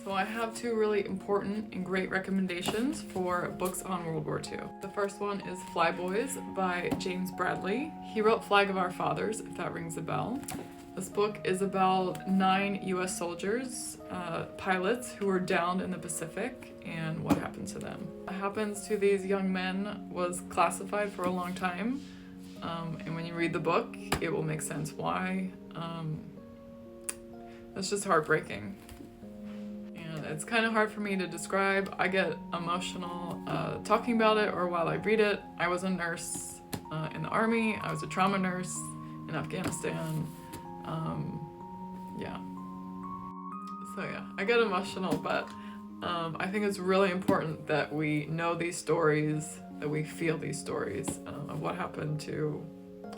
So I have two really important and great recommendations for books on World War II. The first one is Flyboys by James Bradley. He wrote Flag of Our Fathers, if that rings a bell. This book is about 9 US soldiers, pilots, who were downed in the Pacific and what happened to them. What happens to these young men was classified for a long time, and when you read the book, it will make sense why. It's just heartbreaking. And it's kind of hard for me to describe. I get emotional talking about it or while I read it. I was a nurse in the Army. I was a trauma nurse in Afghanistan. Yeah. So yeah, I get emotional, but I think it's really important that we know these stories, that we feel these stories of what happened to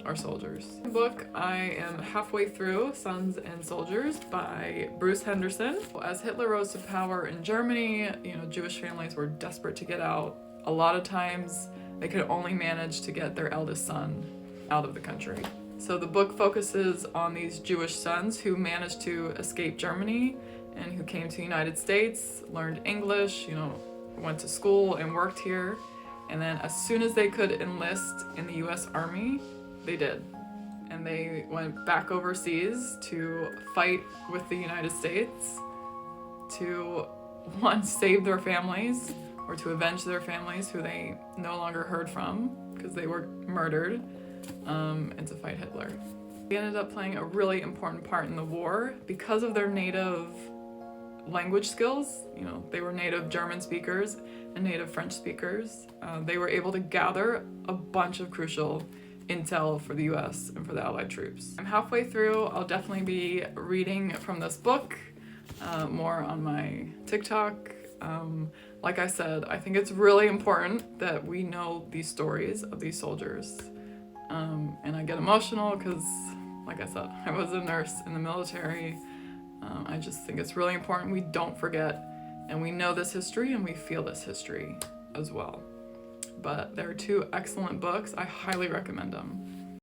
our soldiers. The book, I am halfway through, Sons and Soldiers by Bruce Henderson. As Hitler rose to power in Germany, Jewish families were desperate to get out. A lot of times they could only manage to get their eldest son out of the country. So the book focuses on these Jewish sons who managed to escape Germany and who came to the United States, learned English, went to school and worked here. And then as soon as they could enlist in the US Army, they did. And they went back overseas to fight with the United States to, one, save their families or to avenge their families who they no longer heard from because they were murdered, and to fight Hitler. They ended up playing a really important part in the war because of their native language skills. They were native German speakers and native French speakers. They were able to gather a bunch of crucial intel for the US and for the Allied troops. I'm halfway through. I'll definitely be reading from this book more on my TikTok. Like I said, I think it's really important that we know these stories of these soldiers. And I get emotional because, like I said, I was a nurse in the military. I just think it's really important we don't forget and we know this history and we feel this history as well. But they're two excellent books. I highly recommend them.